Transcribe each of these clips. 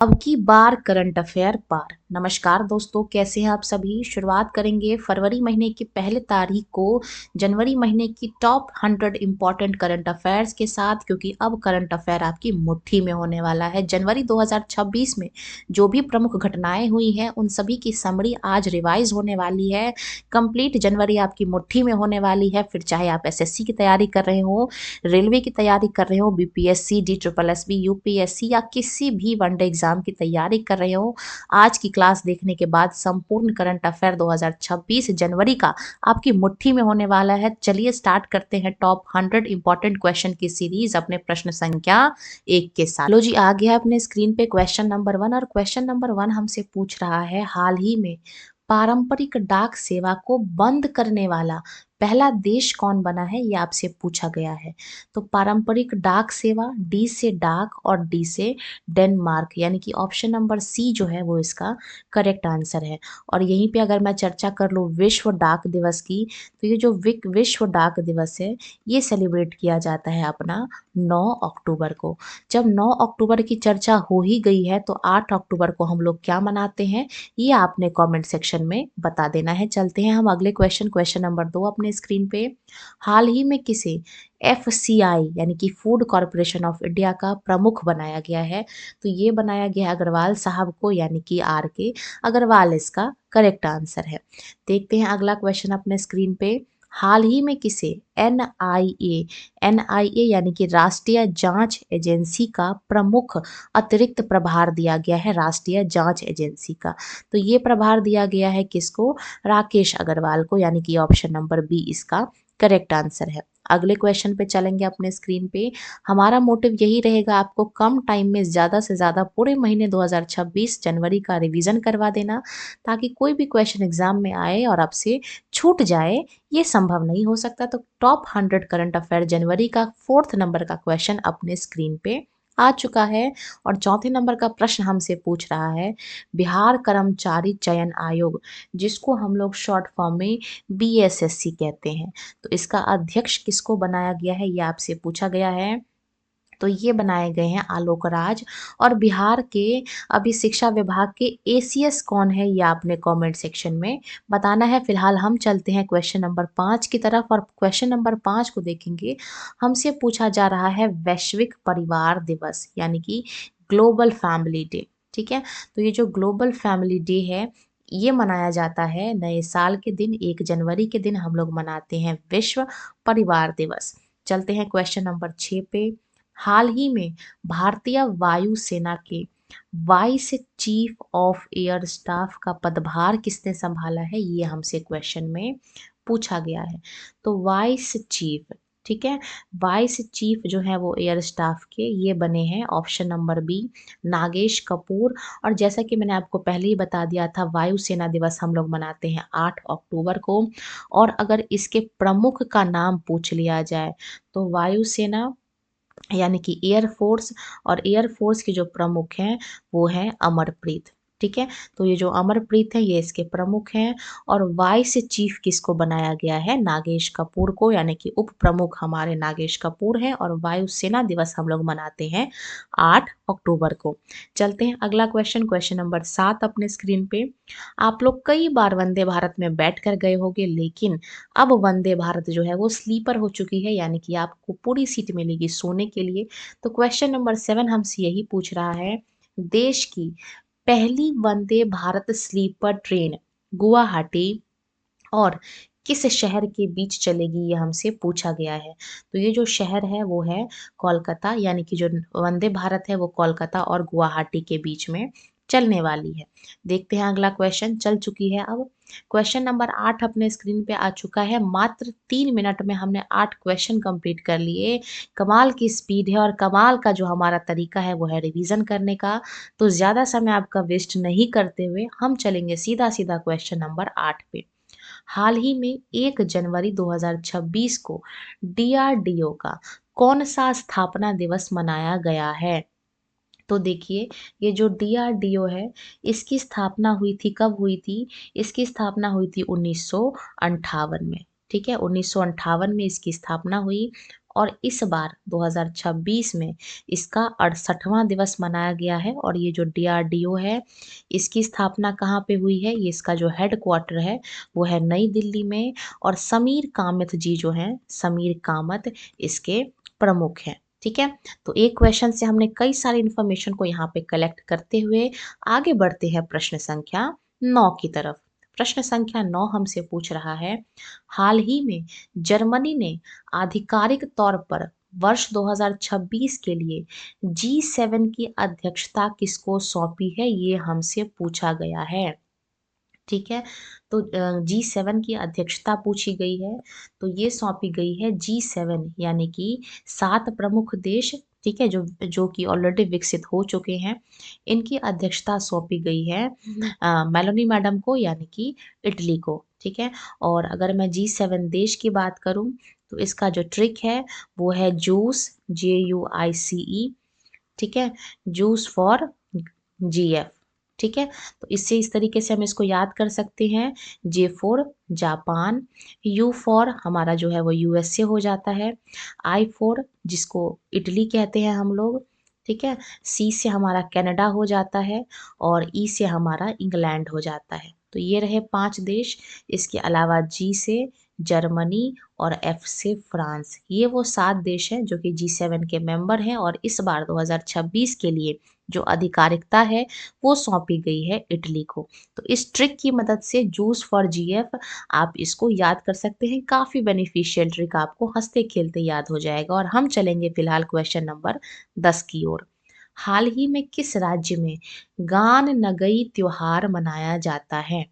अब की बार current affair पार। नमस्कार दोस्तों, कैसे हैं आप सभी। शुरुआत करेंगे फरवरी महीने की पहले तारीख को जनवरी महीने की टॉप 100 इम्पॉर्टेंट करंट अफेयर्स के साथ, क्योंकि अब करंट अफेयर आपकी मुट्ठी में होने वाला है। जनवरी 2026 में जो भी प्रमुख घटनाएं हुई हैं उन सभी की समरी आज रिवाइज होने वाली है। कंप्लीट जनवरी आपकी मुट्ठी में होने वाली है। फिर चाहे आप एसएससी की तैयारी कर रहे हो, रेलवे की तैयारी कर रहे हो, बीपीएससी, DSSB, यूपीएससी या किसी भी वनडे एग्जाम की तैयारी कर रहे हो, आज की क्लास देखने के बाद संपूर्ण करंट अफेयर 2026 जनवरी का आपकी मुट्ठी में होने वाला है। चलिए स्टार्ट करते हैं टॉप 100 इंपॉर्टेंट क्वेश्चन की सीरीज अपने प्रश्न संख्या 1 के साथ। लो जी, आ गया अपने स्क्रीन पे क्वेश्चन नंबर 1 और क्वेश्चन नंबर 1 हमसे पूछ रहा है, हाल ही में पारंपरिक डाक सेवा को बंद करने वाला पहला देश कौन बना है, ये आपसे पूछा गया है। तो पारंपरिक डाक सेवा, डी से डाक और डी से डेनमार्क, यानी कि ऑप्शन नंबर सी जो है वो इसका करेक्ट आंसर है। और यहीं पे अगर मैं चर्चा कर लूँ विश्व डाक दिवस की, तो ये जो विश्व डाक दिवस है ये सेलिब्रेट किया जाता है अपना 9 अक्टूबर को। जब 9 अक्टूबर की चर्चा हो ही गई है तो 8 अक्टूबर को हम लोग क्या मनाते हैं, ये आपने कमेंट सेक्शन में बता देना है। चलते हैं हम अगले क्वेश्चन नंबर 2 अपने स्क्रीन पे। हाल ही में किसे FCI यानी कि फूड कॉरपोरेशन ऑफ इंडिया का प्रमुख बनाया गया है, तो ये बनाया गया अग्रवाल साहब को, यानी कि RK अग्रवाल इसका करेक्ट आंसर है। देखते हैं अगला क्वेश्चन अपने स्क्रीन पे। हाल ही में किसे NIA यानी कि राष्ट्रीय जांच एजेंसी का प्रमुख अतिरिक्त प्रभार दिया गया है, राष्ट्रीय जांच एजेंसी का। तो ये प्रभार दिया गया है किसको, राकेश अग्रवाल को, यानी कि ऑप्शन नंबर बी इसका करेक्ट आंसर है। अगले क्वेश्चन पे चलेंगे अपने स्क्रीन पे। हमारा मोटिव यही रहेगा आपको कम टाइम में ज़्यादा से ज़्यादा पूरे महीने 2026 जनवरी का रिवीजन करवा देना, ताकि कोई भी क्वेश्चन एग्जाम में आए और आपसे छूट जाए, ये संभव नहीं हो सकता। तो टॉप 100 करंट अफेयर जनवरी का 4th नंबर का क्वेश्चन अपने स्क्रीन पे आ चुका है। और चौथे नंबर का प्रश्न हमसे पूछ रहा है, बिहार कर्मचारी चयन आयोग, जिसको हम लोग शॉर्ट फॉर्म में BSSC कहते हैं, तो इसका अध्यक्ष किसको बनाया गया है, ये आपसे पूछा गया है। तो ये बनाए गए हैं आलोक राज। और बिहार के अभी शिक्षा विभाग के ACS कौन है, ये आपने कमेंट सेक्शन में बताना है। फिलहाल हम चलते हैं क्वेश्चन नंबर 5 की तरफ, और क्वेश्चन नंबर 5 को देखेंगे। हमसे पूछा जा रहा है वैश्विक परिवार दिवस, यानी कि ग्लोबल फैमिली डे। ठीक है, तो ये जो ग्लोबल फैमिली डे है ये मनाया जाता है नए साल के दिन, 1 जनवरी के दिन हम लोग मनाते हैं विश्व परिवार दिवस। चलते हैं क्वेश्चन नंबर 6 पे। हाल ही में भारतीय वायुसेना के vice chief of air staff का पदभार किसने संभाला है, ये हमसे क्वेश्चन में पूछा गया है। तो वाइस चीफ, ठीक है, वाइस चीफ जो है वो एयर स्टाफ के ये बने हैं option number B Nagesh Kapoor. और जैसा कि मैंने आपको पहले ही बता दिया था, वायुसेना दिवस हम लोग मनाते हैं 8 अक्टूबर को। और अगर इसके प्रमुख का नाम पूछ लिया जाए तो वायुसेना यानी कि एयरफोर्स, और एयरफोर्स के जो प्रमुख हैं वो हैं अमरप्रीत। ठीक है, तो ये जो अमरप्रीत है ये इसके प्रमुख हैं। और वाइस चीफ किसको बनाया गया है, नागेश कपूर को, यानी कि उप प्रमुख हमारे नागेश कपूर हैं। और वायुसेना दिवस हम लोग मनाते हैं 8 अक्टूबर को। चलते हैं अगला क्वेश्चन नंबर 7 अपने स्क्रीन पे। आप लोग कई बार वंदे भारत में बैठ कर गए होंगे, लेकिन अब वंदे भारत जो है वो स्लीपर हो चुकी है, यानी कि आपको पूरी सीट मिलेगी सोने के लिए। तो क्वेश्चन नंबर 7 हमसे यही पूछ रहा है, देश की पहली वंदे भारत स्लीपर ट्रेन गुवाहाटी और किस शहर के बीच चलेगी, ये हमसे पूछा गया है। तो ये जो शहर है वो है कोलकाता, यानी कि जो वंदे भारत है वो कोलकाता और गुवाहाटी के बीच में चलने वाली है। देखते हैं अगला क्वेश्चन, चल चुकी है अब। क्वेश्चन नंबर 8 अपने स्क्रीन पे आ चुका है। मात्र 3 मिनट में हमने 8 क्वेश्चन कंप्लीट कर लिए। कमाल की स्पीड है और कमाल का जो हमारा तरीका है वो है रिवीजन करने का। तो ज़्यादा समय आपका वेस्ट नहीं करते हुए हम चलेंगे सीधा सीधा क्वेश्चन नंबर 8 पे। हाल ही में 1 जनवरी 2026 को DRDO का कौन सा स्थापना दिवस मनाया गया है। तो देखिए, ये जो DRDO है इसकी स्थापना हुई थी, कब हुई थी, इसकी स्थापना हुई थी 1958 में। ठीक है, 1958 में इसकी स्थापना हुई। और इस बार 2026 में इसका 68वां दिवस मनाया गया है। और ये जो DRDO है, इसकी स्थापना कहाँ पे हुई है, ये इसका जो हेड क्वार्टर है वो है नई दिल्ली में। और समीर कामत जी जो हैं, समीर कामत इसके प्रमुख हैं। ठीक है, तो एक क्वेश्चन से हमने कई सारी इन्फॉर्मेशन को यहाँ पे कलेक्ट करते हुए आगे बढ़ते हैं प्रश्न संख्या 9 की तरफ। प्रश्न संख्या 9 हमसे पूछ रहा है, हाल ही में जर्मनी ने आधिकारिक तौर पर वर्ष 2026 के लिए G7 की अध्यक्षता किसको सौंपी है, ये हमसे पूछा गया है। ठीक है, तो G7 की अध्यक्षता पूछी गई है, तो ये सौंपी गई है G7 यानी कि 7 प्रमुख देश, ठीक है, जो जो कि ऑलरेडी विकसित हो चुके हैं, इनकी अध्यक्षता सौंपी गई है मेलोनी मैडम को यानी कि इटली को। ठीक है, और अगर मैं G7 देश की बात करूं तो इसका जो ट्रिक है वो है जूस, JUICE। ठीक है, जूस फॉर GF। ठीक है, तो इससे इस तरीके से हम इसको याद कर सकते हैं, J for Japan, U for हमारा जो है वो USA हो जाता है, I फॉर जिसको इटली कहते हैं हम लोग। ठीक है, C से हमारा कनाडा हो जाता है और E से हमारा इंग्लैंड हो जाता है। तो ये रहे 5 देश। इसके अलावा G से जर्मनी और F से फ्रांस। ये वो 7 देश हैं जो कि G7 के मेंबर हैं और इस बार 2026 के लिए जो आधिकारिकता है वो सौंपी गई है इटली को। तो इस ट्रिक की मदद से जूस फॉर GF आप इसको याद कर सकते हैं। काफ़ी बेनिफिशियल ट्रिक, आपको हंसते खेलते याद हो जाएगा। और हम चलेंगे फिलहाल क्वेश्चन नंबर 10 की ओर। हाल ही में किस राज्य में गान नगई त्योहार मनाया जाता है?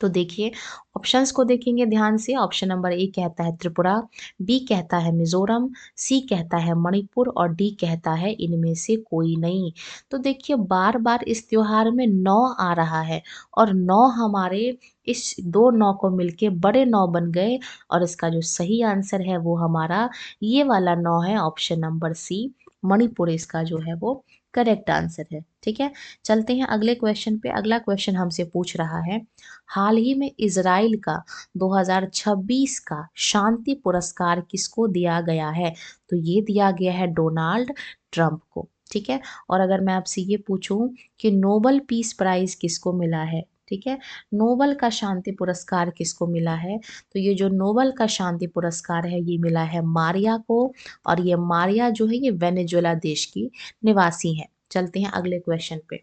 तो देखिए, ऑप्शंस को देखेंगे ध्यान से। ऑप्शन नंबर ए कहता है त्रिपुरा, बी कहता है मिजोरम, सी कहता है मणिपुर और डी कहता है इनमें से कोई नहीं। तो देखिए, बार बार इस त्योहार में 9 आ रहा है और 9 हमारे इस दो 9 को मिलके बड़े 9 बन गए। और इसका जो सही आंसर है वो हमारा ये वाला 9 है, ऑप्शन नंबर सी, मणिपुर इसका जो है वो करेक्ट आंसर है। ठीक है, चलते हैं अगले क्वेश्चन पे। अगला क्वेश्चन हमसे पूछ रहा है, हाल ही में इजराइल का 2026 का शांति पुरस्कार किसको दिया गया है? तो ये दिया गया है डोनाल्ड ट्रंप को। ठीक है, और अगर मैं आपसे ये पूछूं कि नोबल पीस प्राइज किसको मिला है, ठीक है, नोबल का शांति पुरस्कार किसको मिला है, तो ये जो नोबल का शांति पुरस्कार है ये मिला है मारिया को। और ये मारिया जो है ये वेनेजुएला देश की निवासी है। चलते हैं अगले क्वेश्चन पे।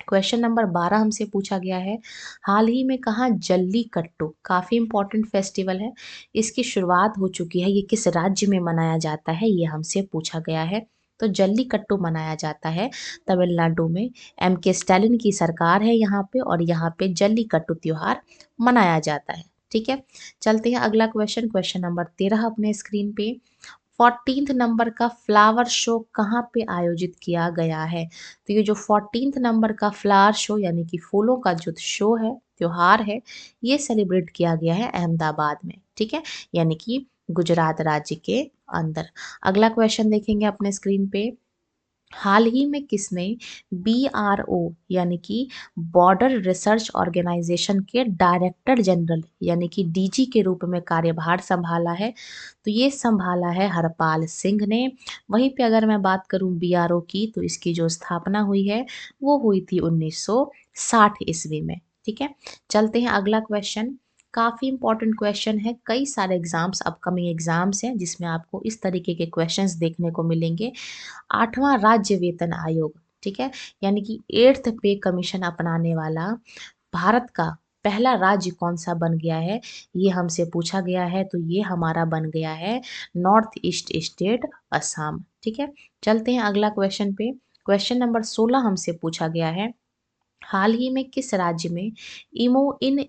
क्वेश्चन नंबर 12 हमसे पूछा गया है, हाल ही में कहा जल्लीकट्टू, काफ़ी इंपॉर्टेंट फेस्टिवल है, इसकी शुरुआत हो चुकी है, ये किस राज्य में मनाया जाता है ये हमसे पूछा गया है। तो जल्लीकट्टू मनाया जाता है तमिलनाडु में। MK स्टालिन की सरकार है यहाँ पे और यहाँ पे जल्लीकट्टू त्योहार मनाया जाता है। ठीक है, चलते हैं अगला क्वेश्चन। क्वेश्चन नंबर 13 अपने स्क्रीन पे, 14th नंबर का फ्लावर शो कहाँ पे आयोजित किया गया है? तो ये जो 14th नंबर का फ्लावर शो यानी कि फूलों का जो शो है, त्योहार है, ये सेलिब्रेट किया गया है अहमदाबाद में। ठीक है, यानी कि गुजरात राज्य के अंदर। अगला क्वेश्चन देखेंगे अपने स्क्रीन पे, हाल ही में किसने BRO यानी कि बॉर्डर रिसर्च ऑर्गेनाइजेशन के डायरेक्टर जनरल यानी कि DG के रूप में कार्यभार संभाला है? तो ये संभाला है हरपाल सिंह ने। वहीं पे अगर मैं बात करूं BRO की, तो इसकी जो स्थापना हुई है वो हुई थी 1960 ईस्वी में। ठीक है, चलते हैं अगला क्वेश्चन। काफ़ी इंपॉर्टेंट क्वेश्चन है, कई सारे एग्जाम्स, अपकमिंग एग्जाम्स हैं जिसमें आपको इस तरीके के क्वेश्चंस देखने को मिलेंगे। 8वां राज्य वेतन आयोग, ठीक है, यानी कि 8th पे कमीशन अपनाने वाला भारत का पहला राज्य कौन सा बन गया है, ये हमसे पूछा गया है। तो ये हमारा बन गया है नॉर्थ ईस्ट स्टेट, असम। ठीक है, चलते हैं अगला क्वेश्चन पे। क्वेश्चन नंबर 16 हमसे पूछा गया है, हाल ही में किस राज्य में इमो इन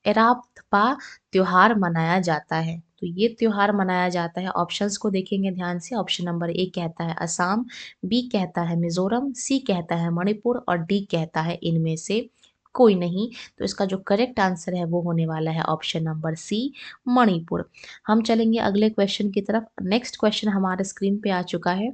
एरापा त्योहार मनाया जाता है? तो ये त्योहार मनाया जाता है, ऑप्शंस को देखेंगे ध्यान से। ऑप्शन नंबर ए कहता है असम, बी कहता है मिजोरम, सी कहता है मणिपुर और डी कहता है इनमें से कोई नहीं। तो इसका जो करेक्ट आंसर है वो होने वाला है ऑप्शन नंबर सी, मणिपुर। हम चलेंगे अगले क्वेश्चन की तरफ। नेक्स्ट क्वेश्चन हमारे स्क्रीन पे आ चुका है,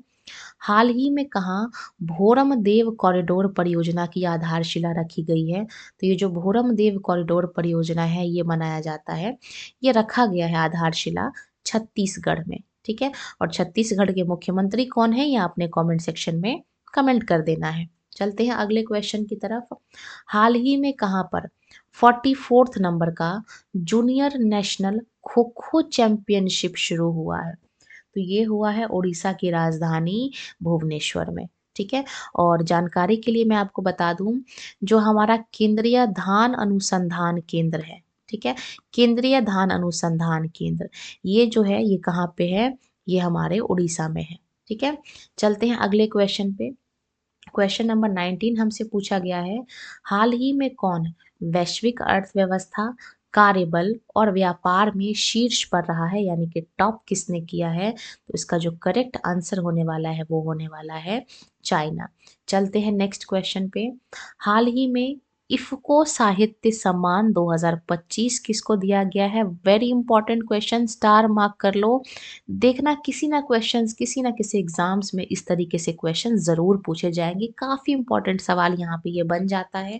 हाल ही में कहाँ भोरम देव कॉरिडोर परियोजना की आधारशिला रखी गई है? तो ये जो भोरम देव कॉरिडोर परियोजना है ये मनाया जाता है, ये रखा गया है आधारशिला छत्तीसगढ़ में। ठीक है। और छत्तीसगढ़ के मुख्यमंत्री कौन है, ये आपने कमेंट सेक्शन में कमेंट कर देना है। चलते हैं अगले क्वेश्चन की तरफ। हाल ही में कहाँ पर 44th नंबर का junior national kho kho championship शुरू हुआ है? तो ये हुआ है उड़ीसा की राजधानी भुवनेश्वर में, ठीक है। और जानकारी के लिए मैं आपको बता दूं, जो हमारा केंद्रीय धान अनुसंधान केंद्र है, ठीक है, केंद्रीय धान अनुसंधान केंद्र, ये जो है ये कहाँ पे है, ये हमारे उड़ीसा में है, ठीक है। चलते हैं अगले क्वेश्चन पे। क्वेश्चन नंबर 19 हमसे पूछा गया है, हाल ही में कौन वैश्विक अर्थव्यवस्था, कार्यबल और व्यापार में शीर्ष पर रहा है, यानी कि टॉप किसने किया है? तो इसका जो करेक्ट आंसर होने वाला है वो होने वाला है चाइना। चलते हैं नेक्स्ट क्वेश्चन पे। हाल ही में इफ्को साहित्य सम्मान 2025 किसको दिया गया है? Very important question, star mark कर लो। देखना किसी ना क्वेश्चंस, किसी ना किसी एग्जाम्स में इस तरीके से क्वेश्चन जरूर पूछे जाएंगे, काफी इंपॉर्टेंट सवाल यहाँ पे ये बन जाता है।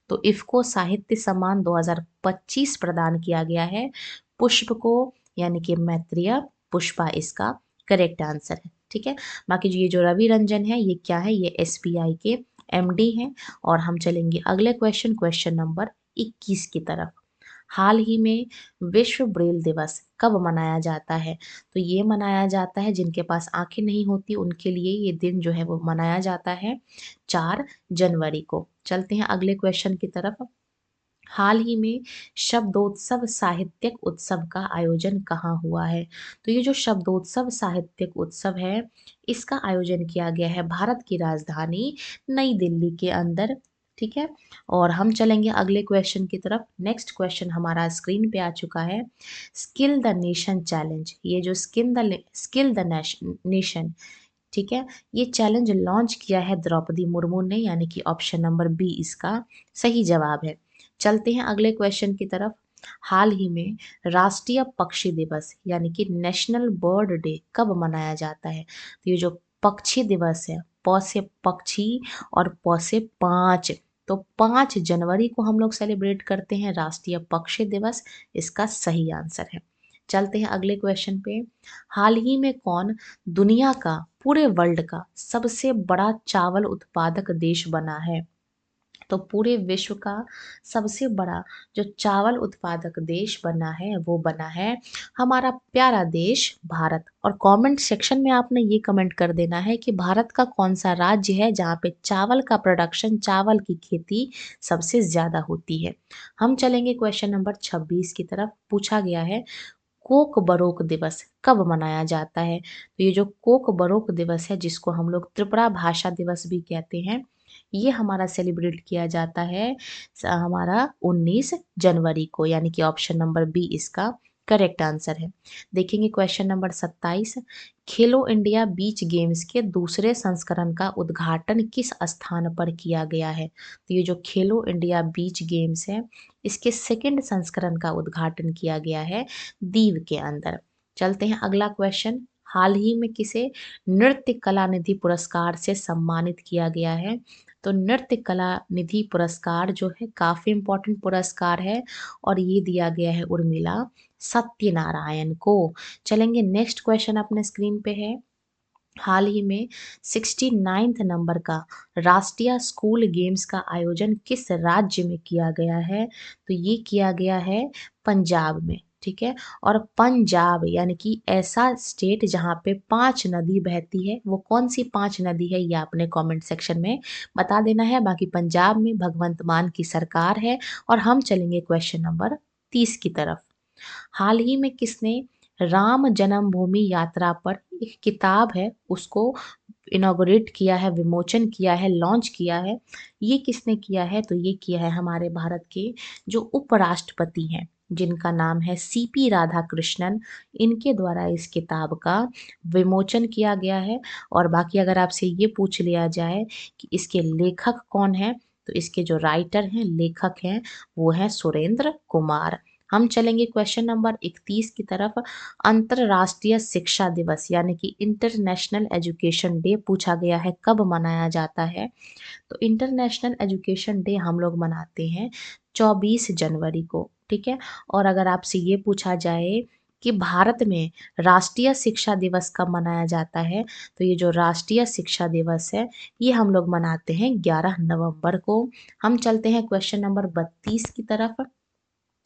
तो इफ्को साहित्य सम्मान 2025 प्रदान किया गया है पुष्प को, यानी कि मैत्रेय पुष्पा इसका करेक्ट आंसर है, ठीक है। बाकी जो ये जो रवि रंजन है ये क्या है, ये एसबीआई के एमडी हैं। और हम चलेंगे अगले क्वेश्चन, क्वेश्चन नंबर 21 की तरफ। हाल ही में विश्व ब्रेल दिवस कब मनाया जाता है? तो ये मनाया जाता है, जिनके पास आंखें नहीं होती उनके लिए ये दिन जो है वो मनाया जाता है 4 जनवरी को। चलते हैं अगले क्वेश्चन की तरफ। हाल ही में शब्दोत्सव साहित्यिक उत्सव का आयोजन कहाँ हुआ है? तो ये जो शब्दोत्सव साहित्यिक उत्सव है इसका आयोजन किया गया है भारत की राजधानी नई दिल्ली के अंदर, ठीक है। और हम चलेंगे अगले क्वेश्चन की तरफ। नेक्स्ट क्वेश्चन हमारा स्क्रीन पे आ चुका है, स्किल द नेशन चैलेंज, ये जो स्किल द नेशन, ठीक है, ये चैलेंज लॉन्च किया है द्रौपदी मुर्मू ने, यानी कि ऑप्शन नंबर बी इसका सही जवाब है। चलते हैं अगले क्वेश्चन की तरफ। हाल ही में राष्ट्रीय पक्षी दिवस यानी कि नेशनल बर्ड डे कब मनाया जाता है? तो ये जो पक्षी दिवस है, प से पक्षी और प से 5, तो 5 जनवरी को हम लोग सेलिब्रेट करते हैं राष्ट्रीय पक्षी दिवस, इसका सही आंसर है। चलते हैं अगले क्वेश्चन पे। हाल ही में कौन दुनिया का, पूरे वर्ल्ड का सबसे बड़ा चावल उत्पादक देश बना है? तो पूरे विश्व का सबसे बड़ा जो चावल उत्पादक देश बना है वो बना है हमारा प्यारा देश भारत। और कमेंट सेक्शन में आपने ये कमेंट कर देना है कि भारत का कौन सा राज्य है जहाँ पे चावल का प्रोडक्शन, चावल की खेती सबसे ज्यादा होती है। हम चलेंगे क्वेश्चन नंबर 26 की तरफ। पूछा गया है कोक बरोक दिवस कब मनाया जाता है? तो ये जो कोक बरोक दिवस है, जिसको हम लोग त्रिपुरा भाषा दिवस भी कहते हैं, ये हमारा सेलिब्रेट किया जाता है हमारा 19 जनवरी को, यानी कि ऑप्शन नंबर बी इसका करेक्ट आंसर है। देखेंगे क्वेश्चन नंबर 27, खेलो इंडिया बीच गेम्स के दूसरे संस्करण का उद्घाटन किस स्थान पर किया गया है? तो ये जो खेलो इंडिया बीच गेम्स है इसके सेकंड संस्करण का उद्घाटन किया गया है दीव के अंदर। चलते हैं अगला क्वेश्चन। हाल ही में किसे नृत्य कला निधि पुरस्कार से सम्मानित किया गया है? तो नृत्य कला निधि पुरस्कार जो है काफी इंपॉर्टेंट पुरस्कार है और ये दिया गया है उर्मिला सत्यनारायण को। चलेंगे नेक्स्ट क्वेश्चन अपने स्क्रीन पे है। हाल ही में 69th नंबर का राष्ट्रीय स्कूल गेम्स का आयोजन किस राज्य में किया गया है? तो ये किया गया है पंजाब में, ठीक है। और पंजाब यानी कि ऐसा स्टेट जहाँ पे 5 नदी बहती है, वो कौन सी 5 नदी है ये आपने कमेंट सेक्शन में बता देना है। बाकी पंजाब में भगवंत मान की सरकार है। और हम चलेंगे क्वेश्चन नंबर 30 की तरफ। हाल ही में किसने राम जन्मभूमि यात्रा पर एक किताब है उसको इनॉग्रेट किया है, विमोचन किया है, लॉन्च किया है? ये किसने किया है? तो ये किया है हमारे भारत के जो उपराष्ट्रपति हैं, जिनका नाम है सीपी राधाकृष्णन, इनके द्वारा इस किताब का विमोचन किया गया है। और बाकी अगर आपसे ये पूछ लिया जाए कि इसके लेखक कौन है, तो इसके जो राइटर हैं, लेखक हैं, वो हैं सुरेंद्र कुमार। हम चलेंगे क्वेश्चन नंबर 31 की तरफ। अंतरराष्ट्रीय शिक्षा दिवस यानी कि इंटरनेशनल एजुकेशन डे पूछा गया है कब मनाया जाता है? तो इंटरनेशनल एजुकेशन डे हम लोग मनाते हैं 24 जनवरी को, ठीक है। और अगर आपसे ये पूछा जाए कि भारत में राष्ट्रीय शिक्षा दिवस कब मनाया जाता है? तो ये जो राष्ट्रीय शिक्षा दिवस है ये हम लोग मनाते हैं 11 नवंबर को। हम चलते हैं क्वेश्चन नंबर 32 की तरफ।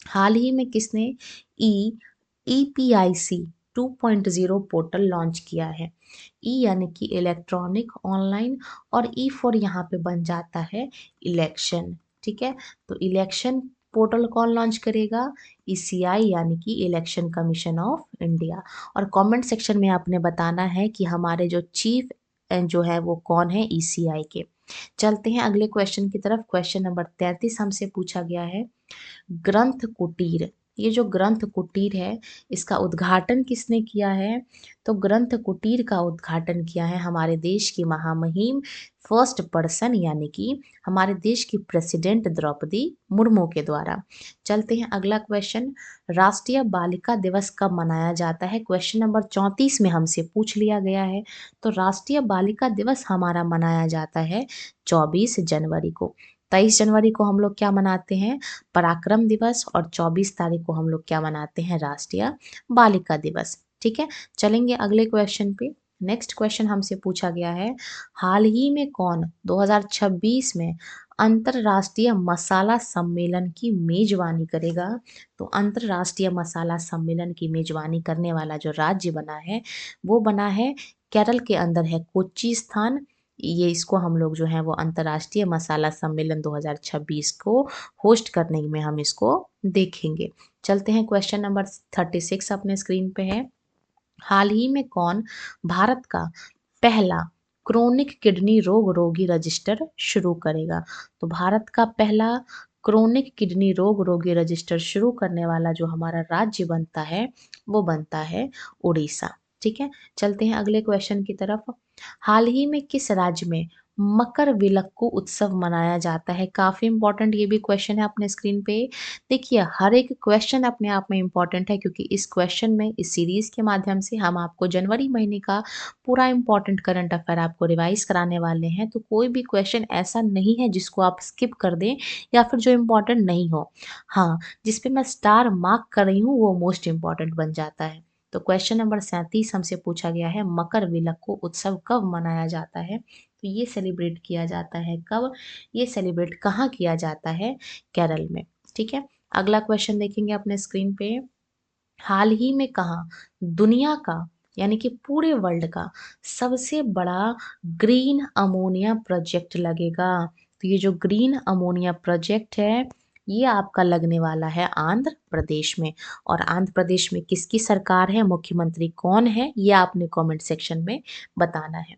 हाल ही में किसने ई EPIC 2.0 पोर्टल लॉन्च किया है? ई यानी कि इलेक्ट्रॉनिक ऑनलाइन और ई फॉर यहाँ पे बन जाता है इलेक्शन। ठीक है, तो इलेक्शन पोर्टल कौन लॉन्च करेगा? ECI यानी कि इलेक्शन कमीशन ऑफ इंडिया। और कमेंट सेक्शन में आपने बताना है कि हमारे जो चीफ जो है वो कौन है ECI के। चलते हैं अगले क्वेश्चन की तरफ। क्वेश्चन नंबर 33 हमसे पूछा गया है, ग्रंथ कुटीर, ये जो ग्रंथ कुटीर है इसका उद्घाटन किसने किया है? तो ग्रंथ कुटीर का उद्घाटन किया है हमारे देश की महामहिम फर्स्ट पर्सन यानी कि हमारे देश की प्रेसिडेंट द्रौपदी मुर्मू के द्वारा। चलते हैं अगला क्वेश्चन, राष्ट्रीय बालिका दिवस कब मनाया जाता है? क्वेश्चन नंबर 34 में हमसे पूछ लिया गया है। तो राष्ट्रीय बालिका दिवस हमारा मनाया जाता है 24 जनवरी को। 23 जनवरी को हम लोग क्या मनाते हैं? पराक्रम दिवस। और 24 तारीख को हम लोग क्या मनाते हैं? राष्ट्रीय बालिका दिवस। ठीक है, चलेंगे अगले क्वेश्चन पे। नेक्स्ट क्वेश्चन हमसे पूछा गया है, हाल ही में कौन 2026 में अंतरराष्ट्रीय मसाला सम्मेलन की मेजबानी करेगा? तो अंतरराष्ट्रीय मसाला सम्मेलन की मेजबानी करने वाला जो राज्य बना है वो बना है केरल के अंदर है कोच्चि स्थान। ये इसको हम लोग जो है वो अंतर्राष्ट्रीय मसाला सम्मेलन 2026 को होस्ट करने में हम इसको देखेंगे। चलते हैं क्वेश्चन नंबर 36 अपने स्क्रीन पे है, हाल ही में कौन भारत का पहला क्रोनिक किडनी रोग रोगी रजिस्टर शुरू करेगा? तो भारत का पहला क्रोनिक किडनी रोग रोगी रजिस्टर शुरू करने वाला जो हमारा राज्य बनता है वो बनता है उड़ीसा। ठीक है, चलते हैं अगले क्वेश्चन की तरफ। हाल ही में किस राज्य में मकर विलक्कू उत्सव मनाया जाता है? काफी इंपॉर्टेंट ये भी क्वेश्चन है अपने स्क्रीन पे। देखिए हर एक क्वेश्चन अपने आप में इम्पॉर्टेंट है क्योंकि इस क्वेश्चन में इस सीरीज के माध्यम से हम आपको जनवरी महीने का पूरा इम्पॉर्टेंट करंट अफेयर आपको रिवाइज कराने वाले हैं। तो कोई भी क्वेश्चन ऐसा नहीं है जिसको आप स्किप कर दें या फिर जो इम्पोर्टेंट नहीं हो। हाँ, जिसपे मैं स्टार मार्क कर रही हूँ वो मोस्ट इम्पॉर्टेंट बन जाता है। तो क्वेश्चन नंबर 37 हमसे पूछा गया है, मकर विलक्कू उत्सव कब मनाया जाता है? तो ये सेलिब्रेट किया जाता है कब? ये सेलिब्रेट कहाँ किया जाता है? केरल में। ठीक है, अगला क्वेश्चन देखेंगे अपने स्क्रीन पे, हाल ही में कहाँ दुनिया का यानी कि पूरे वर्ल्ड का सबसे बड़ा ग्रीन अमोनिया प्रोजेक्ट लगेगा? तो ये जो ग्रीन अमोनिया प्रोजेक्ट है ये आपका लगने वाला है आंध्र प्रदेश में। और आंध्र प्रदेश में किसकी सरकार है, मुख्यमंत्री कौन है, ये आपने कमेंट सेक्शन में बताना है।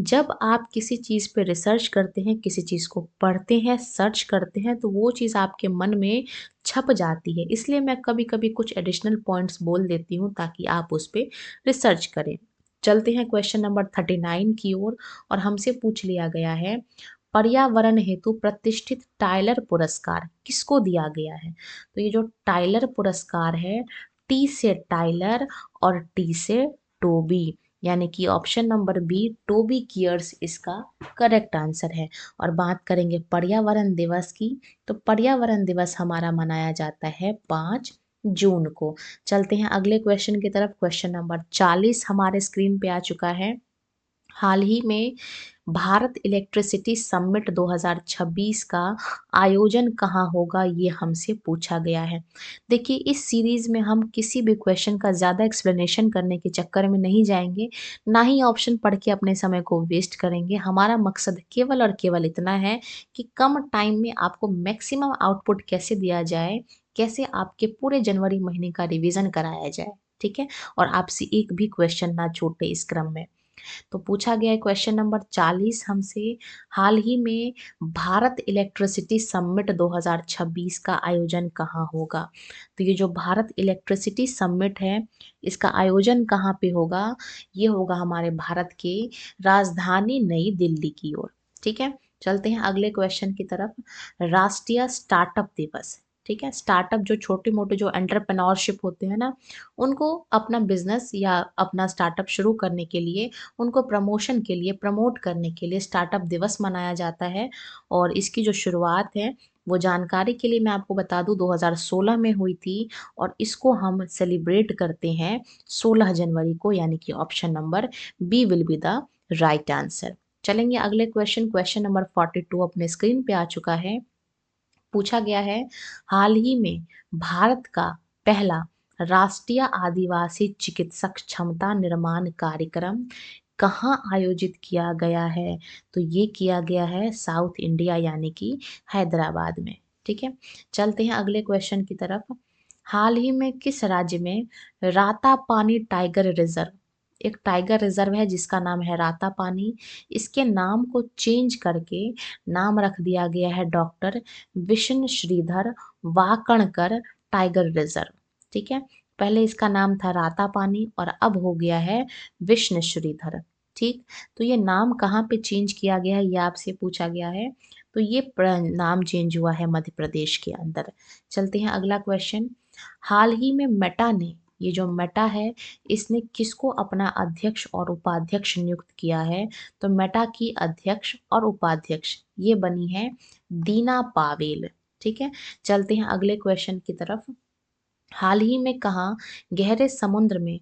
जब आप किसी चीज़ पे रिसर्च करते हैं, किसी चीज़ को पढ़ते हैं, सर्च करते हैं, तो वो चीज़ आपके मन में छप जाती है। इसलिए मैं कभी कभी कुछ एडिशनल पॉइंट्स बोल देती हूँ ताकि आप उस पर रिसर्च करें। चलते हैं क्वेश्चन नंबर 39 की ओर। और हमसे पूछ लिया गया है, पर्यावरण हेतु प्रतिष्ठित टाइलर पुरस्कार किसको दिया गया है? तो ये जो टाइलर पुरस्कार है, टी से टाइलर और टी से टोबी, यानी कि ऑप्शन नंबर बी टोबी कियर्स इसका करेक्ट आंसर है। और बात करेंगे पर्यावरण दिवस की, तो पर्यावरण दिवस हमारा मनाया जाता है 5 जून को। चलते हैं अगले क्वेश्चन की तरफ। क्वेश्चन नंबर 40 हमारे स्क्रीन पे आ चुका है, हाल ही में भारत इलेक्ट्रिसिटी समिट 2026 का आयोजन कहाँ होगा, ये हमसे पूछा गया है। देखिए इस सीरीज में हम किसी भी क्वेश्चन का ज़्यादा एक्सप्लेनेशन करने के चक्कर में नहीं जाएंगे, ना ही ऑप्शन पढ़ के अपने समय को वेस्ट करेंगे। हमारा मकसद केवल और केवल इतना है कि कम टाइम में आपको मैक्सिमम आउटपुट कैसे दिया जाए, कैसे आपके पूरे जनवरी महीने का रिविजन कराया जाए। ठीक है, और आपसे एक भी क्वेश्चन ना छूटे इस क्रम में। तो पूछा गया है क्वेश्चन नंबर 40 हमसे, हाल ही में भारत इलेक्ट्रिसिटी समिट 2026 का आयोजन कहाँ होगा? तो ये जो भारत इलेक्ट्रिसिटी समिट है इसका आयोजन कहाँ पे होगा? ये होगा हमारे भारत के राजधानी नई दिल्ली की ओर। ठीक है, चलते हैं अगले क्वेश्चन की तरफ, राष्ट्रीय स्टार्टअप दिवस। ठीक है, स्टार्टअप जो छोटे मोटे जो एंटरप्रेन्योरशिप होते हैं ना, उनको अपना बिजनेस या अपना स्टार्टअप शुरू करने के लिए, उनको प्रमोशन के लिए, प्रमोट करने के लिए स्टार्टअप दिवस मनाया जाता है। और इसकी जो शुरुआत है वो जानकारी के लिए मैं आपको बता दूं 2016 में हुई थी और इसको हम सेलिब्रेट करते हैं 16 जनवरी को, यानी कि option number B will be the right answer. चलेंगे अगले क्वेश्चन नंबर 42 अपने स्क्रीन पे आ चुका है। पूछा गया है, हाल ही में भारत का पहला राष्ट्रीय आदिवासी चिकित्सक क्षमता निर्माण कार्यक्रम कहाँ आयोजित किया गया है? तो ये किया गया है साउथ इंडिया यानी कि हैदराबाद में। ठीक है, चलते हैं अगले क्वेश्चन की तरफ। हाल ही में किस राज्य में रातापानी टाइगर रिजर्व, एक टाइगर रिजर्व है जिसका नाम है रातापानी, इसके नाम को चेंज करके नाम रख दिया गया है doctor Vishnu Shridhar Wakankar tiger reserve. ठीक है, पहले इसका नाम था रातापानी और अब हो गया है विष्णु श्रीधर। ठीक, तो ये नाम कहाँ पे चेंज किया गया है ये आपसे पूछा गया है। तो ये नाम चेंज हुआ है मध्य प्रदेश के अंदर। चलते हैं अगला क्वेश्चन। हाल ही में मेटा ने, ये जो मेटा है इसने किसको अपना अध्यक्ष और उपाध्यक्ष नियुक्त किया है? तो मेटा की अध्यक्ष और उपाध्यक्ष ये बनी है दीना पावेल। ठीक है, चलते हैं अगले क्वेश्चन की तरफ। हाल ही में कहा गहरे समुद्र में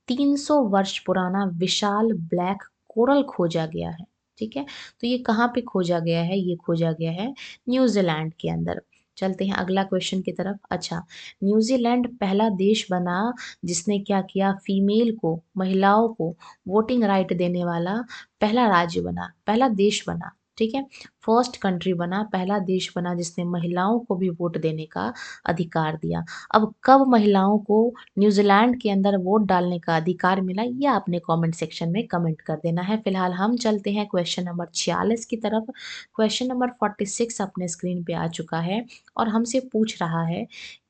300 वर्ष पुराना विशाल ब्लैक कोरल खोजा गया है? ठीक है, तो ये कहाँ पे खोजा गया है? ये खोजा गया है न्यूजीलैंड के अंदर। चलते हैं अगला क्वेश्चन की तरफ। अच्छा, न्यूजीलैंड पहला देश बना जिसने क्या किया, फीमेल को, महिलाओं को वोटिंग राइट देने वाला पहला राज्य बना, पहला देश बना। ठीक है, फर्स्ट कंट्री बना, पहला देश बना जिसने महिलाओं को भी वोट देने का अधिकार दिया। अब कब महिलाओं को न्यूजीलैंड के अंदर वोट डालने का अधिकार मिला, ये आपने कमेंट सेक्शन में कमेंट कर देना है। फिलहाल हम चलते हैं क्वेश्चन नंबर 46 की तरफ। क्वेश्चन नंबर 46 अपने स्क्रीन पे आ चुका है और हमसे पूछ रहा है,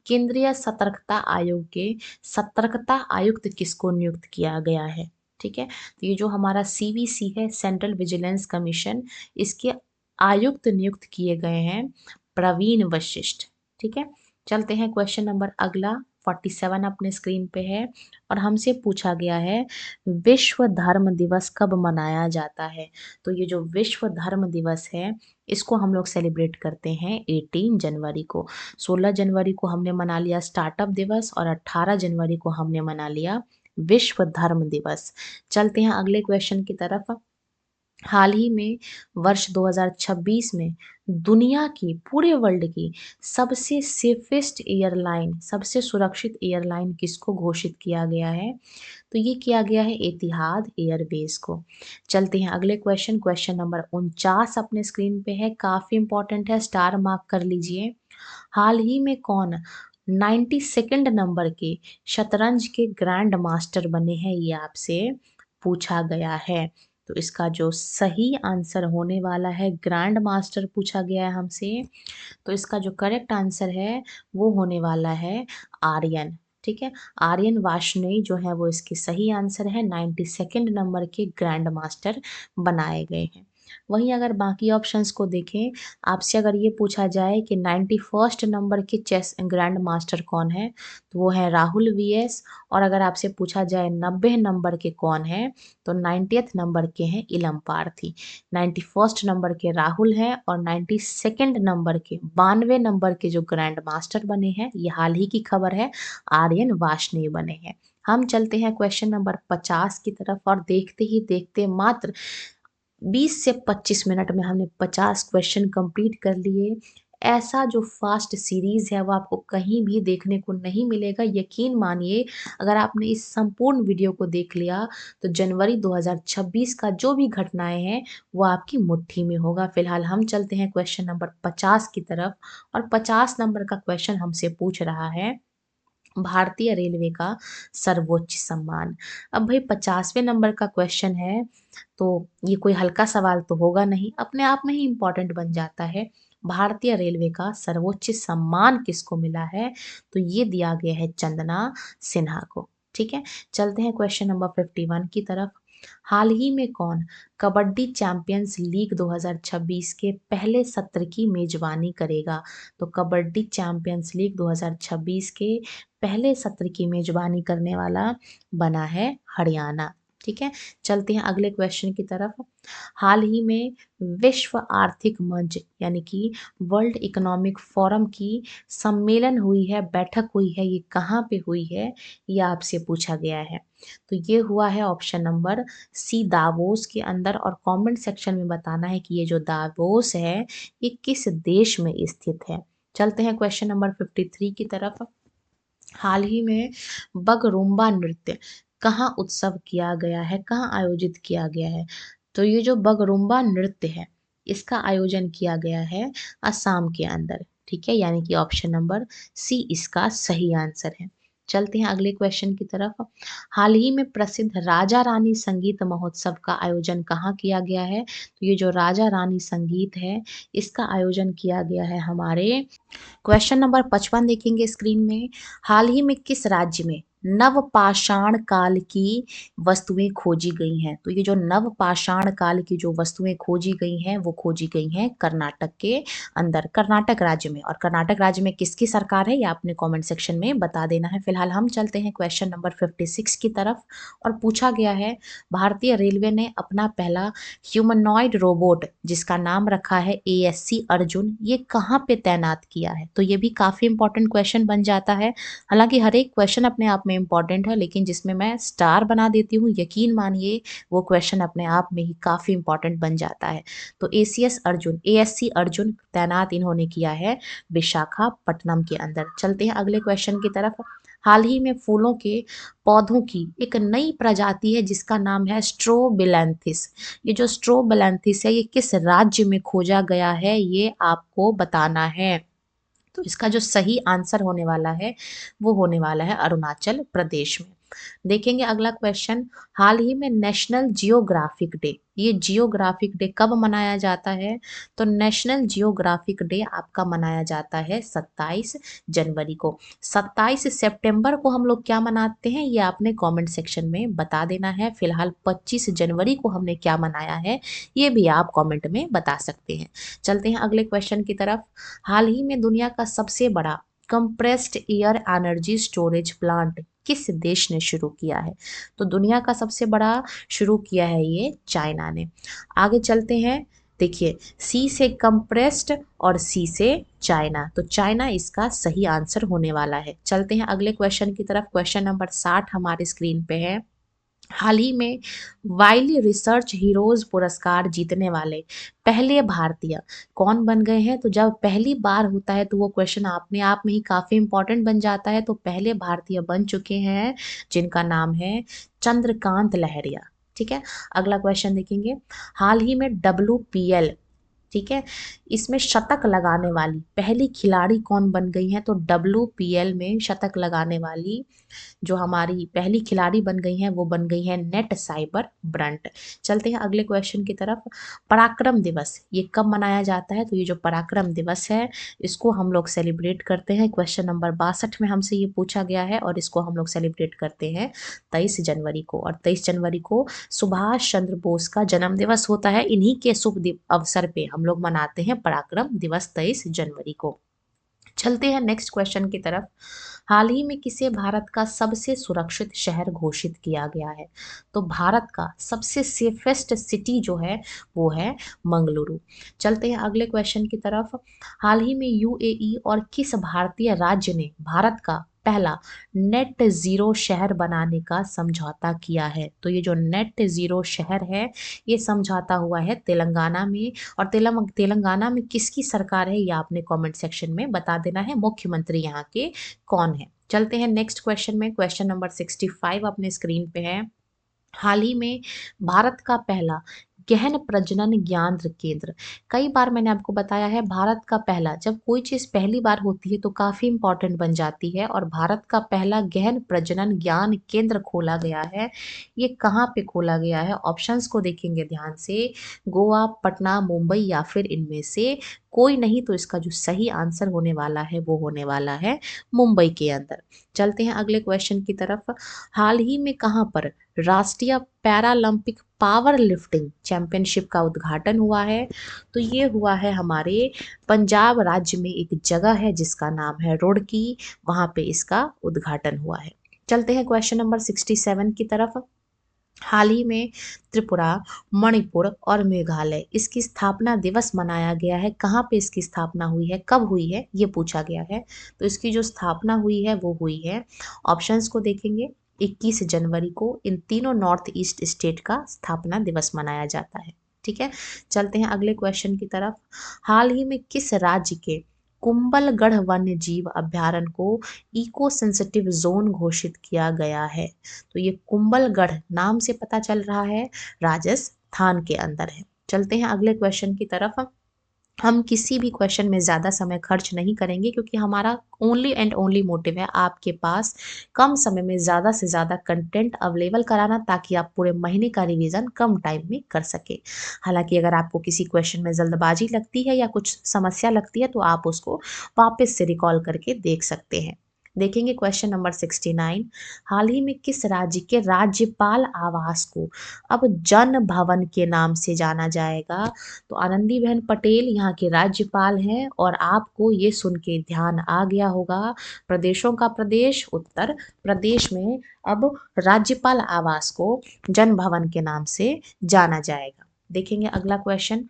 केंद्रीय सतर्कता आयोग के सतर्कता आयुक्त किसको नियुक्त किया गया है? ठीक है, तो ये जो हमारा सीवीसी है, सेंट्रल विजिलेंस कमीशन, इसके आयुक्त नियुक्त किए गए हैं प्रवीण वशिष्ठ। ठीक है, चलते हैं क्वेश्चन नंबर अगला 47 अपने स्क्रीन पे है और हमसे पूछा गया है, विश्व धर्म दिवस कब मनाया जाता है? तो ये जो विश्व धर्म दिवस है इसको हम लोग सेलिब्रेट करते हैं 18 जनवरी को। 16 जनवरी को हमने मना लिया स्टार्टअप दिवस और 18 जनवरी को हमने मना लिया विश्व धर्म दिवस। चलते हैं अगले क्वेश्चन की तरफ। हाल ही में वर्ष 2026 में दुनिया की, पूरे वर्ल्ड की सबसे सेफेस्ट एयरलाइन, सबसे सुरक्षित एयरलाइन किसको घोषित किया गया है? तो ये किया गया है एतिहाद एयरवेज को। चलते हैं अगले क्वेश्चन नंबर 49 अपने स्क्रीन पे है, काफी इंपॉर्टेंट है, स्टार मार्क कर लीजिए। हाल ही में कौन 92nd नंबर के शतरंज के ग्रैंड मास्टर बने हैं, ये आपसे पूछा गया है। तो इसका जो सही आंसर होने वाला है, ग्रैंड मास्टर पूछा गया है हमसे, तो इसका जो करेक्ट आंसर है वो होने वाला है आर्यन। ठीक है, आर्यन वार्ष्णेय जो है वो इसके सही आंसर है, 92nd नंबर के ग्रैंड मास्टर बनाए गए हैं। वहीं अगर बाकी ऑप्शंस को देखें, आपसे अगर ये पूछा जाए कि 91st नंबर के चेस ग्रैंड मास्टर कौन है, तो वो है राहुल वीएस। और अगर आपसे पूछा जाए 90 नंबर के कौन है, तो 90th नंबर के हैं इलम पार्थी। 91st नंबर के राहुल हैं और 92nd नंबर के, 92 नंबर के जो ग्रैंड मास्टर बने हैं, ये हाल ही की खबर है, आर्यन वार्ष्णेय बने हैं। हम चलते हैं क्वेश्चन नंबर 50 की तरफ और देखते ही देखते मात्र 20 से 25 मिनट में हमने 50 क्वेश्चन कंप्लीट कर लिए। ऐसा जो फास्ट सीरीज है वो आपको कहीं भी देखने को नहीं मिलेगा, यकीन मानिए। अगर आपने इस संपूर्ण वीडियो को देख लिया तो जनवरी 2026 का जो भी घटनाएं हैं वो आपकी मुट्ठी में होगा। फिलहाल हम चलते हैं क्वेश्चन नंबर 50 की तरफ और 50 नंबर का क्वेश्चन हमसे पूछ रहा है, भारतीय रेलवे का सर्वोच्च सम्मान। अब भाई 50वें नंबर का क्वेश्चन है तो ये कोई हल्का सवाल तो होगा नहीं, अपने आप में ही इम्पोर्टेंट बन जाता है। भारतीय रेलवे का सर्वोच्च सम्मान किसको मिला है? तो ये दिया गया है चंदना सिन्हा को। ठीक है, चलते हैं क्वेश्चन नंबर 51 की तरफ। हाल ही में कौन कबड्डी चैंपियंस लीग 2026 के पहले सत्र की मेजबानी करेगा? तो कबड्डी चैंपियंस लीग 2026 के पहले सत्र की मेजबानी करने वाला बना है हरियाणा। ठीक है, चलते हैं अगले क्वेश्चन की तरफ। हाल ही में विश्व आर्थिक मंच यानी कि वर्ल्ड इकोनॉमिक फोरम की सम्मेलन हुई है, बैठक हुई है, ये कहाँ पे हुई है, ये आपसे पूछा गया है। तो ये हुआ है ऑप्शन नंबर सी दावोस के अंदर, और कमेंट सेक्शन में बताना है कि ये जो दावोस है ये किस देश में स्थित है। चलते हैं क्वेश्चन नंबर 53 की तरफ। हाल ही में बगरुम्बा नृत्य कहाँ उत्सव किया गया है, कहाँ आयोजित किया गया है। तो ये जो बगरुम्बा नृत्य है इसका आयोजन किया गया है असम के अंदर। ठीक है, यानी कि ऑप्शन नंबर सी इसका सही आंसर है। चलते हैं अगले क्वेश्चन की तरफ। हाल ही में प्रसिद्ध राजा रानी संगीत महोत्सव का आयोजन कहाँ किया गया है। तो ये जो राजा रानी संगीत है इसका आयोजन किया गया है हमारे, क्वेश्चन नंबर 55 देखेंगे स्क्रीन में। हाल ही में किस राज्य में नवपाषाण काल की वस्तुएं खोजी गई हैं। तो ये जो नवपाषाण काल की जो वस्तुएं खोजी गई हैं वो खोजी गई हैं कर्नाटक के अंदर, कर्नाटक राज्य में। और कर्नाटक राज्य में किसकी सरकार है ये आपने कमेंट सेक्शन में बता देना है। फिलहाल हम चलते हैं क्वेश्चन नंबर 56 की तरफ, और पूछा गया है भारतीय रेलवे ने अपना पहला ह्यूमनॉइड रोबोट जिसका नाम रखा है ASC अर्जुन, ये कहाँ पे तैनात किया है। तो ये भी काफी इंपॉर्टेंट क्वेश्चन बन जाता है। हालांकि हर एक क्वेश्चन अपने आप में इंपॉर्टेंट है, लेकिन जिसमें मैं स्टार बना देती हूँ यकीन मानिए वो क्वेश्चन अपने आप में ही काफी इंपॉर्टेंट बन जाता है। तो ASC अर्जुन तैनात इन्होंने किया है विशाखापट्टनम के अंदर। चलते हैं अगले क्वेश्चन की तरफ। हाल ही में फूलों के पौधों की एक नई प्रजाति है जिसका नाम है स्ट्रोबिलैंथिस। ये जो स्ट्रोबिलैंथिस है ये किस राज्य में खोजा गया है ये आपको बताना है। तो इसका जो सही आंसर होने वाला है वो होने वाला है अरुणाचल प्रदेश में। देखेंगे अगला क्वेश्चन। हाल ही में नेशनल जियोग्राफिक डे, ये जियोग्राफिक डे कब मनाया जाता है। तो नेशनल जियोग्राफिक डे आपका मनाया जाता है 27 जनवरी को। 27 सितंबर को हम लोग क्या मनाते हैं ये आपने कमेंट सेक्शन में बता देना है। फिलहाल 25 जनवरी को हमने क्या मनाया है ये भी आप कमेंट में बता सकते हैं। चलते हैं अगले क्वेश्चन की तरफ। हाल ही में दुनिया का सबसे बड़ा compressed air energy storage plant किस देश ने शुरू किया है। तो दुनिया का सबसे बड़ा शुरू किया है ये चाइना ने। आगे चलते हैं, देखिए सी से कंप्रेस्ड और सी से चाइना, तो चाइना इसका सही आंसर होने वाला है। चलते हैं अगले क्वेश्चन की तरफ। क्वेश्चन नंबर 60 हमारे स्क्रीन पे है। हाल ही में वाइली रिसर्च हीरोज पुरस्कार जीतने वाले पहले भारतीय कौन बन गए हैं। तो जब पहली बार होता है तो वो क्वेश्चन अपने आप में ही काफी इंपॉर्टेंट बन जाता है। तो पहले भारतीय बन चुके हैं जिनका नाम है चंद्रकांत लहरिया। ठीक है, अगला क्वेश्चन देखेंगे। हाल ही में WPL, ठीक है, इसमें शतक लगाने वाली पहली खिलाड़ी कौन बन गई है। तो WPL में शतक लगाने वाली जो हमारी पहली खिलाड़ी बन गई हैं वो बन गई हैं नेट साइबर ब्रंट। चलते हैं अगले क्वेश्चन की तरफ। पराक्रम दिवस ये कब मनाया जाता है। तो ये जो पराक्रम दिवस है इसको हम लोग सेलिब्रेट करते हैं, क्वेश्चन नंबर 62 में हमसे ये पूछा गया है, और इसको हम लोग सेलिब्रेट करते हैं 23 जनवरी को। और 23 जनवरी को सुभाष चंद्र बोस का जन्म दिवस होता है। इन्हीं के शुभ अवसर पे हम लोग मनाते हैं पराक्रम दिवस 23 जनवरी को। चलते हैं नेक्स्ट क्वेश्चन की तरफ। हाल ही में किसे भारत का सबसे सुरक्षित शहर घोषित किया गया है। तो भारत का सबसे सेफेस्ट सिटी जो है वो है मंगलुरु। चलते हैं अगले क्वेश्चन की तरफ। हाल ही में UAE और किस भारतीय राज्य ने भारत का पहला नेट जीरो शहर बनाने का समझौता किया है। तो ये जो नेट जीरो शहर है ये समझौता हुआ है तेलंगाना में। और तेलंगाना में किसकी सरकार है ये आपने कमेंट सेक्शन में बता देना है, मुख्यमंत्री यहाँ के कौन है। चलते हैं नेक्स्ट क्वेश्चन में। क्वेश्चन नंबर 65 अपने स्क्रीन पे है। हाल ही में भारत का पहला गहन प्रजनन ज्ञान केंद्र, कई बार मैंने आपको बताया है भारत का पहला, जब कोई चीज पहली बार होती है तो काफी इंपॉर्टेंट बन जाती है। और भारत का पहला गहन प्रजनन ज्ञान केंद्र खोला गया है, ये कहाँ पे खोला गया है। ऑप्शंस को देखेंगे ध्यान से, गोवा, पटना, मुंबई या फिर इनमें से कोई नहीं। तो इसका जो सही आंसर होने वाला है वो होने वाला है मुंबई के अंदर। चलते हैं अगले क्वेश्चन की तरफ। हाल ही में कहाँ पर राष्ट्रीय पैरालंपिक पावर लिफ्टिंग चैंपियनशिप का उद्घाटन हुआ है। तो ये हुआ है हमारे पंजाब राज्य में एक जगह है जिसका नाम है रुड़की, वहां पे इसका उद्घाटन हुआ है। चलते हैं क्वेश्चन नंबर 67 की तरफ। हाल ही में त्रिपुरा, मणिपुर और मेघालय इसकी स्थापना दिवस मनाया गया है। कहाँ पे इसकी स्थापना हुई है, कब हुई है, ये पूछा गया है। तो इसकी जो स्थापना हुई है वो हुई है, ऑप्शंस को देखेंगे, 21 जनवरी को इन तीनों नॉर्थ ईस्ट स्टेट का स्थापना दिवस मनाया जाता है। ठीक है, चलते हैं अगले क्वेश्चन की तरफ। हाल ही में किस राज्य के कुंभलगढ़ वन्य जीव अभ्यारण्य को इको सेंसिटिव जोन घोषित किया गया है? तो ये कुंभलगढ़ नाम से पता चल रहा है राजस्थान के अंदर है। चलते हैं अगले क्वेश्चन की तरफ। हम किसी भी क्वेश्चन में ज़्यादा समय खर्च नहीं करेंगे क्योंकि हमारा ओनली एंड ओनली मोटिव है आपके पास कम समय में ज़्यादा से ज़्यादा कंटेंट अवेलेबल कराना, ताकि आप पूरे महीने का रिवीजन कम टाइम में कर सके। हालांकि अगर आपको किसी क्वेश्चन में जल्दबाजी लगती है या कुछ समस्या लगती है तो आप उसको वापस से रिकॉल करके देख सकते हैं। देखेंगे क्वेश्चन नंबर 69। हाल ही में किस राज्य के राज्यपाल आवास को अब जन भवन के नाम से जाना जाएगा? तो आनंदीबेन पटेल यहाँ के राज्यपाल हैं और आपको ये सुन के ध्यान आ गया होगा, प्रदेशों का प्रदेश उत्तर प्रदेश में अब राज्यपाल आवास को जन भवन के नाम से जाना जाएगा। देखेंगे अगला क्वेश्चन।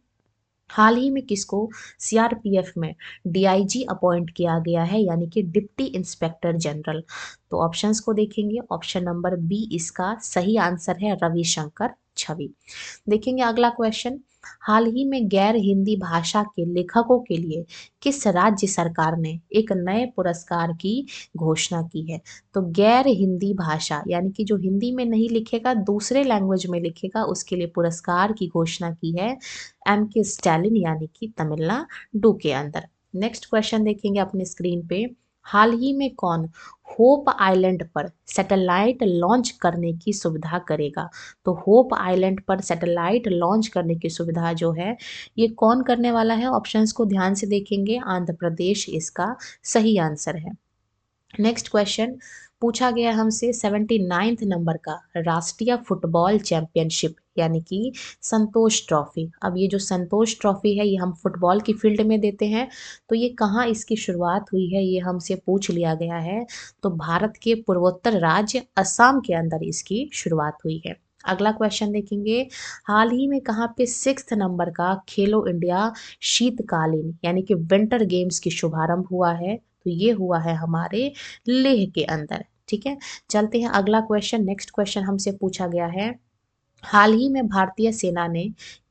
हाल ही में किसको सीआरपीएफ में डीआईजी अपॉइंट किया गया है, यानी कि डिप्टी इंस्पेक्टर जनरल? तो ऑप्शंस को देखेंगे, ऑप्शन नंबर बी इसका सही आंसर है, रविशंकर छवि। देखेंगे अगला क्वेश्चन। हाल ही में गैर हिंदी भाषा के लेखकों के लिए किस राज्य सरकार ने एक नए पुरस्कार की घोषणा की है? तो गैर हिंदी भाषा यानी कि जो हिंदी में नहीं लिखेगा दूसरे लैंग्वेज में लिखेगा उसके लिए पुरस्कार की घोषणा की है के स्टालिन यानी कि तमिलनाडु के अंदर। नेक्स्ट क्वेश्चन देखेंगे अपने स्क्रीन पे। हाल ही में कौन होप आइलैंड पर सैटेलाइट लॉन्च करने की सुविधा करेगा? तो होप आइलैंड पर सैटेलाइट लॉन्च करने की सुविधा जो है ये कौन करने वाला है? ऑप्शंस को ध्यान से देखेंगे, आंध्र प्रदेश इसका सही आंसर है। नेक्स्ट क्वेश्चन पूछा गया हमसे 79 नंबर का राष्ट्रीय फुटबॉल चैंपियनशिप यानी कि संतोष ट्रॉफी। अब ये जो संतोष ट्रॉफी है ये हम फुटबॉल की फील्ड में देते हैं, तो ये कहाँ इसकी शुरुआत हुई है ये हमसे पूछ लिया गया है। तो भारत के पूर्वोत्तर राज्य असम के अंदर इसकी शुरुआत हुई है। अगला क्वेश्चन देखेंगे। हाल ही में कहाँ पे 6 नंबर का खेलो इंडिया शीतकालीन यानी कि विंटर गेम्स की शुभारंभ हुआ है? तो ये हुआ है हमारे लेह के अंदर। ठीक है, चलते हैं अगला क्वेश्चन। नेक्स्ट क्वेश्चन हमसे पूछा गया है, हाल ही में भारतीय सेना ने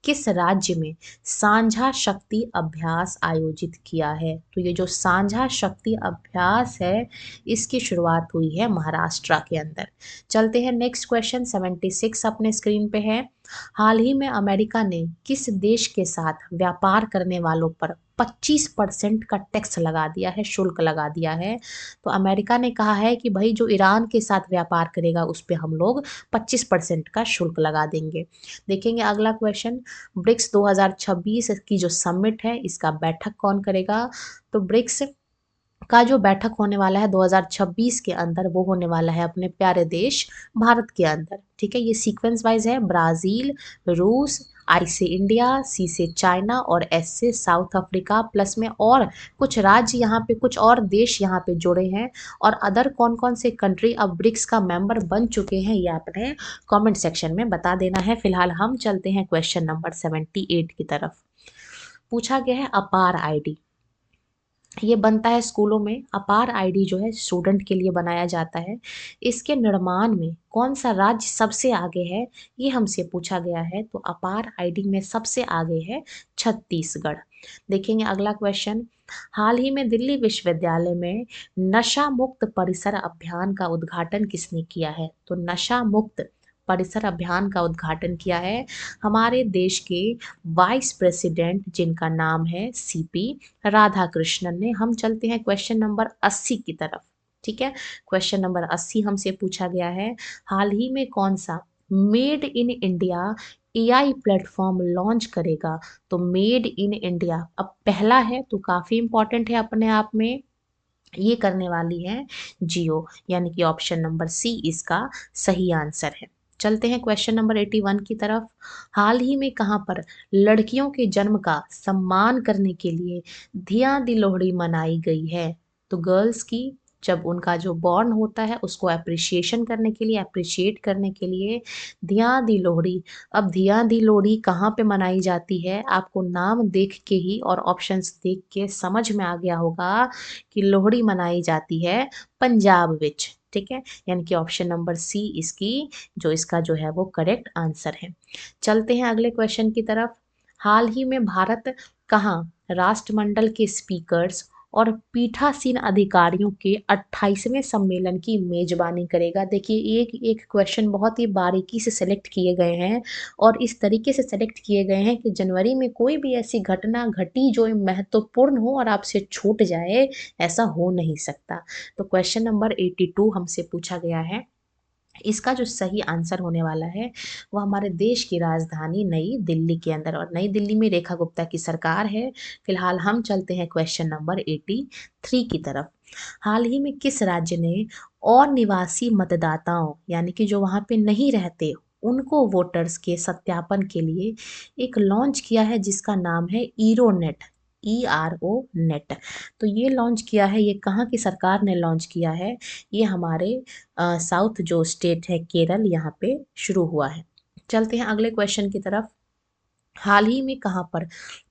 किस राज्य में साझा शक्ति अभ्यास आयोजित किया है? तो ये जो साझा शक्ति अभ्यास है इसकी शुरुआत हुई है महाराष्ट्र के अंदर। चलते हैं नेक्स्ट क्वेश्चन 76 अपने स्क्रीन पे है। हाल ही में अमेरिका ने किस देश के साथ व्यापार करने वालों पर 25% का टैक्स लगा दिया है, शुल्क लगा दिया है? तो अमेरिका ने कहा है कि भाई जो ईरान के साथ व्यापार करेगा उस पर हम लोग 25% का शुल्क लगा देंगे। देखेंगे अगला क्वेश्चन। ब्रिक्स 2026 की जो समिट है इसका बैठक कौन करेगा? तो ब्रिक्स का जो बैठक होने वाला है 2026 के अंदर वो होने वाला है अपने प्यारे देश भारत के अंदर। ठीक है, ये सीक्वेंस वाइज है, ब्राजील, रूस, आई से इंडिया, सी से चाइना और एस से साउथ अफ्रीका, प्लस में और कुछ राज्य यहाँ पे, कुछ और देश यहाँ पे जुड़े हैं। और अदर कौन कौन से कंट्री अब ब्रिक्स का मेंबर बन चुके हैं ये आपने कमेंट सेक्शन में बता देना है। फिलहाल हम चलते हैं क्वेश्चन नंबर 78 की तरफ। पूछा गया है अपार आईडी, ये बनता है स्कूलों में। अपार आईडी जो है स्टूडेंट के लिए बनाया जाता है। इसके निर्माण में कौन सा राज्य सबसे आगे है ये हमसे पूछा गया है। तो अपार आईडी में सबसे आगे है छत्तीसगढ़। देखेंगे अगला क्वेश्चन। हाल ही में दिल्ली विश्वविद्यालय में नशा मुक्त परिसर अभियान का उद्घाटन किसने किया है? तो नशा मुक्त परिसर अभियान का उद्घाटन किया है हमारे देश के वाइस प्रेसिडेंट जिनका नाम है सीपी राधाकृष्णन ने। हम चलते हैं क्वेश्चन नंबर 80 की तरफ। ठीक है, क्वेश्चन नंबर 80 हमसे पूछा गया है, हाल ही में कौन सा made in India AI platform launch करेगा? तो मेड इन इंडिया अब पहला है तो काफी इंपॉर्टेंट है अपने आप में। ये करने वाली है जियो, यानी कि ऑप्शन नंबर सी इसका सही आंसर है। चलते हैं क्वेश्चन नंबर 81 की तरफ। हाल ही में कहाँ पर लड़कियों के जन्म का सम्मान करने के लिए धिया दी लोहड़ी मनाई गई है? तो गर्ल्स की जब उनका जो बॉर्न होता है उसको अप्रिशिएशन करने के लिए, अप्रिशिएट करने के लिए धियां दी लोहड़ी। अब धियां दी लोहड़ी कहाँ पे मनाई जाती है, आपको नाम देख के ही और ऑप्शंस देख के समझ में आ गया होगा कि लोहड़ी मनाई जाती है पंजाब विच। ठीक है, यानी कि ऑप्शन नंबर सी इसकी जो इसका जो है वो करेक्ट आंसर है। चलते हैं अगले क्वेश्चन की तरफ। हाल ही में भारत कहाँ राष्ट्रमंडल के स्पीकर्स और पीठासीन अधिकारियों के 28वें सम्मेलन की मेजबानी करेगा। देखिए एक एक क्वेश्चन बहुत ही बारीकी से सेलेक्ट किए गए हैं और इस तरीके से सेलेक्ट किए गए हैं कि जनवरी में कोई भी ऐसी घटना घटी जो महत्वपूर्ण हो और आपसे छूट जाए, ऐसा हो नहीं सकता। तो क्वेश्चन नंबर 82 हमसे पूछा गया है, इसका जो सही आंसर होने वाला है वो हमारे देश की राजधानी नई दिल्ली के अंदर, और नई दिल्ली में रेखा गुप्ता की सरकार है। फिलहाल हम चलते हैं क्वेश्चन नंबर 83 की तरफ। हाल ही में किस राज्य ने और निवासी मतदाताओं यानी कि जो वहाँ पे नहीं रहते उनको वोटर्स के सत्यापन के लिए एक लॉन्च किया है जिसका नाम है ईरोनेट, ERO नेट। तो ये लॉन्च किया है, ये कहाँ की सरकार ने लॉन्च किया है, ये हमारे साउथ जो स्टेट है केरल, यहाँ पे शुरू हुआ है। चलते हैं अगले क्वेश्चन की तरफ। हाल ही में कहाँ पर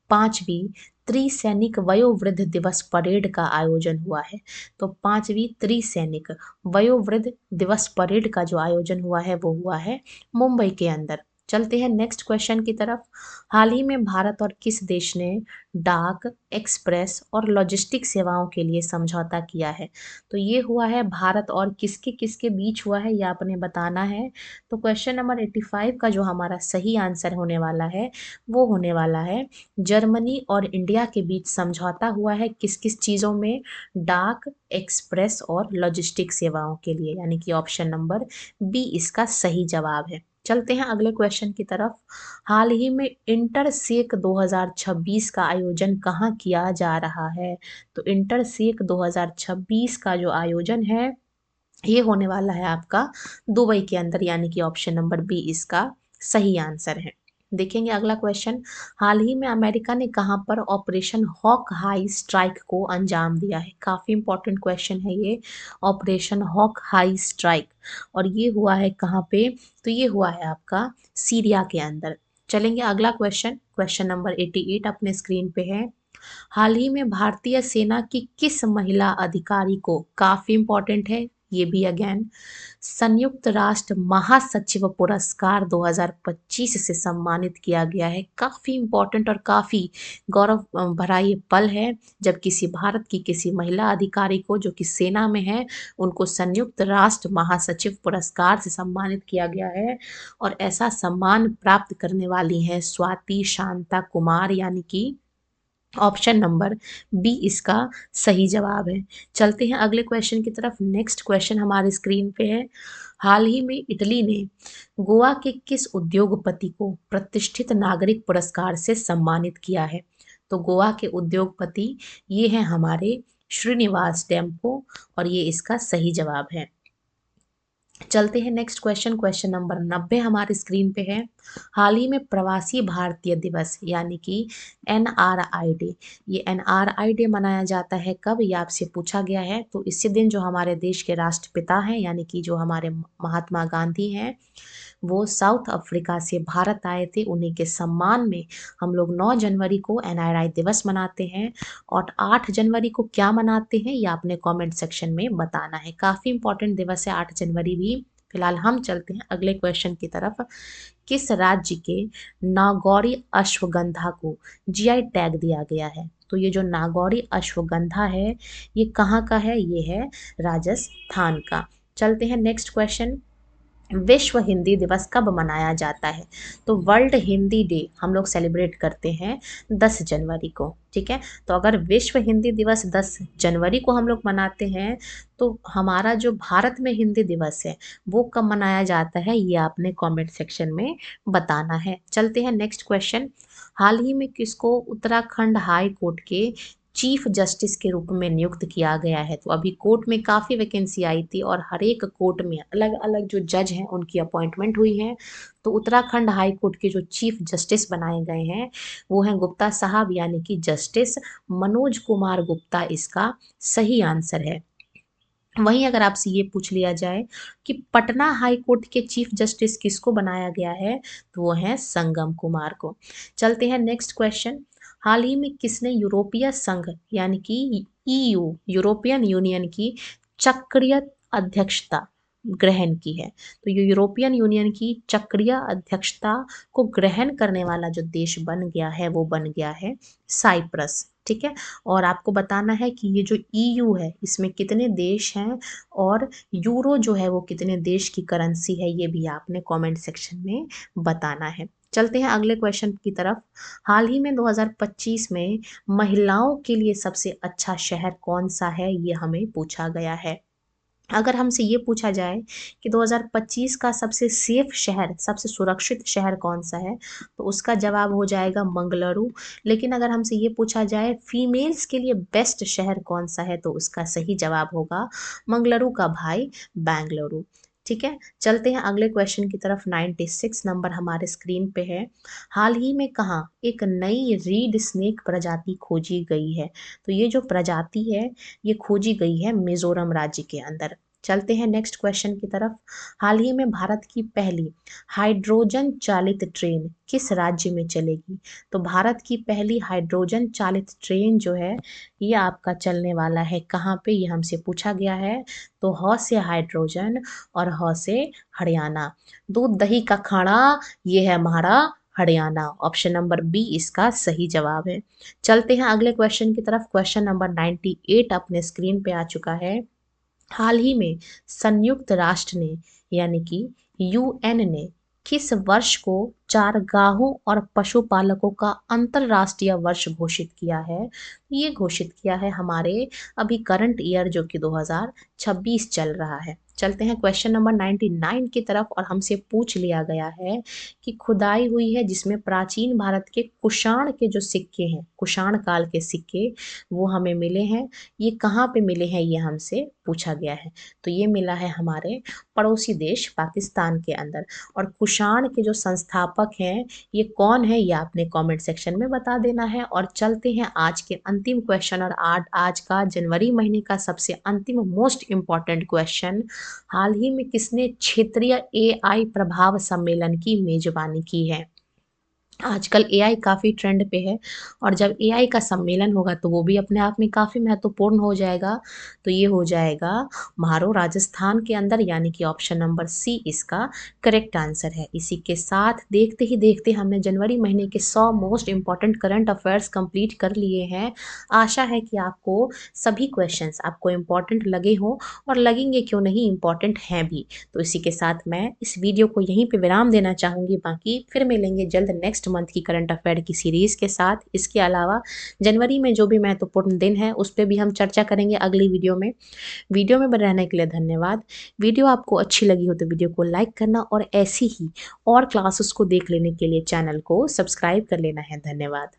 5वीं त्रिसैनिक वयोवृद्ध दिवस परेड का आयोजन हुआ है। तो 5वीं त्रिसैनिक वयोवृद्ध दिवस परेड का जो आयोजन हुआ है वो हुआ है मुंबई के अंदर। चलते हैं नेक्स्ट क्वेश्चन की तरफ। हाल ही में भारत और किस देश ने डाक, एक्सप्रेस और लॉजिस्टिक सेवाओं के लिए समझौता किया है। तो ये हुआ है भारत और किसके किसके बीच हुआ है, ये आपने बताना है। तो क्वेश्चन नंबर 85 का जो हमारा सही आंसर होने वाला है वो होने वाला है जर्मनी और इंडिया के बीच समझौता हुआ है किस किस चीज़ों में, डाक, एक्सप्रेस और लॉजिस्टिक सेवाओं के लिए, यानी कि ऑप्शन नंबर बी इसका सही जवाब है। चलते हैं अगले क्वेश्चन की तरफ। हाल ही में इंटरसेक 2026 का आयोजन कहाँ किया जा रहा है। तो इंटरसेक 2026 का जो आयोजन है ये होने वाला है आपका दुबई के अंदर, यानी कि ऑप्शन नंबर बी इसका सही आंसर है। देखेंगे अगला क्वेश्चन। हाल ही में अमेरिका ने कहां पर ऑपरेशन हॉक हाई स्ट्राइक को अंजाम दिया है। काफी इंपॉर्टेंट क्वेश्चन है ये, ऑपरेशन हॉक हाई स्ट्राइक, और ये हुआ है कहां पे, तो ये हुआ है आपका सीरिया के अंदर। चलेंगे अगला क्वेश्चन, क्वेश्चन नंबर 88 अपने स्क्रीन पे है। हाल ही में भारतीय सेना की किस महिला अधिकारी को, काफी इंपॉर्टेंट है ये भी अगेन, संयुक्त राष्ट्र महासचिव पुरस्कार 2025 से सम्मानित किया गया है। काफी इंपॉर्टेंट और काफी गौरव भरा ये पल है जब किसी भारत की किसी महिला अधिकारी को जो कि सेना में है उनको संयुक्त राष्ट्र महासचिव पुरस्कार से सम्मानित किया गया है। और ऐसा सम्मान प्राप्त करने वाली हैं स्वाति शांता कुमार, यानी कि ऑप्शन नंबर बी इसका सही जवाब है। चलते हैं अगले क्वेश्चन की तरफ। नेक्स्ट क्वेश्चन हमारे स्क्रीन पे है। हाल ही में इटली ने गोवा के किस उद्योगपति को प्रतिष्ठित नागरिक पुरस्कार से सम्मानित किया है। तो गोवा के उद्योगपति ये हैं हमारे श्रीनिवास टेम्पो, और ये इसका सही जवाब है। चलते हैं नेक्स्ट क्वेश्चन, क्वेश्चन नंबर 90 हमारे स्क्रीन पे है। हाल ही में प्रवासी भारतीय दिवस यानी कि NRI डे, ये NRI डे मनाया जाता है कब, ये आपसे पूछा गया है। तो इसी दिन जो हमारे देश के राष्ट्रपिता हैं यानी कि जो हमारे महात्मा गांधी हैं वो साउथ अफ्रीका से भारत आए थे, उन्हीं के सम्मान में हम लोग 9 जनवरी को NRI दिवस मनाते हैं। और 8 जनवरी को क्या मनाते हैं ये आपने कमेंट सेक्शन में बताना है। काफ़ी इंपॉर्टेंट दिवस है 8 जनवरी भी। फिलहाल हम चलते हैं अगले क्वेश्चन की तरफ। किस राज्य के नागौरी अश्वगंधा को GI टैग दिया गया है। तो ये जो नागौरी अश्वगंधा है ये कहाँ का है, ये है राजस्थान का। चलते हैं नेक्स्ट क्वेश्चन। विश्व हिंदी दिवस कब मनाया जाता है। तो वर्ल्ड हिंदी डे हम लोग सेलिब्रेट करते हैं 10 जनवरी को। ठीक है, तो अगर विश्व हिंदी दिवस 10 जनवरी को हम लोग मनाते हैं तो हमारा जो भारत में हिंदी दिवस है वो कब मनाया जाता है ये आपने कमेंट सेक्शन में बताना है। चलते हैं नेक्स्ट क्वेश्चन। हाल ही में किसको उत्तराखंड हाई कोर्ट के चीफ जस्टिस के रूप में नियुक्त किया गया है। तो अभी कोर्ट में काफ़ी वैकेंसी आई थी और हर एक कोर्ट में अलग अलग जो जज हैं उनकी अपॉइंटमेंट हुई है। तो उत्तराखंड हाई कोर्ट के जो चीफ जस्टिस बनाए गए हैं वो हैं गुप्ता साहब, यानी कि जस्टिस मनोज कुमार गुप्ता इसका सही आंसर है। वहीं अगर आपसे ये पूछ लिया जाए कि पटना हाई कोर्ट के चीफ जस्टिस किसको बनाया गया है, तो वो है संगम कुमार को। चलते हैं नेक्स्ट क्वेश्चन। हाल ही में किसने यूरोपीय संघ यानी कि ईयू यूरोपियन यूनियन की चक्रीय अध्यक्षता ग्रहण की है? तो ये यूरोपियन यूनियन की चक्रीय अध्यक्षता को ग्रहण करने वाला जो देश बन गया है वो बन गया है साइप्रस। ठीक है। और आपको बताना है कि ये जो ईयू है इसमें कितने देश हैं और यूरो जो है वो कितने देश की करेंसी है, ये भी आपने कमेंट सेक्शन में बताना है। चलते हैं अगले क्वेश्चन की तरफ। हाल ही में 2025 में महिलाओं के लिए सबसे अच्छा शहर कौन सा है, ये हमें पूछा गया है। अगर हमसे ये पूछा जाए कि 2025 का सबसे सेफ शहर, सबसे सुरक्षित शहर कौन सा है, तो उसका जवाब हो जाएगा मंगलुरु। लेकिन अगर हमसे ये पूछा जाए फीमेल्स के लिए बेस्ट शहर कौन सा है, तो उसका सही जवाब होगा मंगलुरु का भाई बेंगलुरु। ठीक है। चलते हैं अगले क्वेश्चन की तरफ। 96 नंबर हमारे स्क्रीन पे है। हाल ही में कहाँ एक नई रीड स्नेक प्रजाति खोजी गई है? तो ये जो प्रजाति है ये खोजी गई है मिजोरम राज्य के अंदर। चलते हैं नेक्स्ट क्वेश्चन की तरफ। हाल ही में भारत की पहली हाइड्रोजन चालित ट्रेन किस राज्य में चलेगी? तो भारत की पहली हाइड्रोजन चालित ट्रेन जो है ये आपका चलने वाला है कहाँ पे, ये हमसे पूछा गया है। तो ह से हाइड्रोजन और ह से हरियाणा। दूध दही का खाना ये है हमारा हरियाणा। ऑप्शन नंबर बी इसका सही जवाब है। चलते हैं अगले क्वेश्चन की तरफ। क्वेश्चन नंबर 98 अपने स्क्रीन पे आ चुका है। हाल ही में संयुक्त राष्ट्र ने यानी कि यूएन ने किस वर्ष को चारगाहों और पशुपालकों का अंतरराष्ट्रीय वर्ष घोषित किया है? ये घोषित किया है हमारे अभी करंट ईयर जो कि 2026 चल रहा है। चलते हैं क्वेश्चन नंबर 99 की तरफ और हमसे पूछ लिया गया है कि खुदाई हुई है जिसमें प्राचीन भारत के कुषाण के जो सिक्के हैं, कुषाण काल के सिक्के वो हमें मिले हैं। ये कहाँ पे मिले हैं ये हमसे पूछा गया है। तो ये मिला है हमारे पड़ोसी देश पाकिस्तान के अंदर। और कुषाण के जो संस्थापक हैं ये कौन है, ये आपने कमेंट सेक्शन में बता देना है। और चलते हैं आज के अंतिम क्वेश्चन और आज का जनवरी महीने का सबसे अंतिम मोस्ट इम्पॉर्टेंट क्वेश्चन। हाल ही में किसने क्षेत्रीय एआई प्रभाव सम्मेलन की मेजबानी की है? आजकल एआई काफ़ी ट्रेंड पे है और जब एआई का सम्मेलन होगा तो वो भी अपने आप में काफ़ी महत्वपूर्ण हो जाएगा। तो ये हो जाएगा म्हारो राजस्थान के अंदर, यानी कि ऑप्शन नंबर सी इसका करेक्ट आंसर है। इसी के साथ देखते ही देखते हमने जनवरी महीने के 100 most important current affairs complete कर लिए हैं। आशा है कि आपको सभी क्वेश्चंस आपको इम्पॉर्टेंट लगे हों और लगेंगे क्यों नहीं, इम्पॉर्टेंट हैं भी। तो इसी के साथ मैं इस वीडियो को यहीं पे विराम देना चाहूँगी। बाकी फिर मिलेंगे जल्द नेक्स्ट मंथ की करंट अफेयर की सीरीज़ के साथ। इसके अलावा जनवरी में जो भी महत्वपूर्ण दिन है उस पर भी हम चर्चा करेंगे अगली वीडियो में। वीडियो में बने रहने के लिए धन्यवाद। वीडियो आपको अच्छी लगी हो तो वीडियो को लाइक करना और ऐसी ही और क्लासेस को देख लेने के लिए चैनल को सब्सक्राइब कर लेना है। धन्यवाद।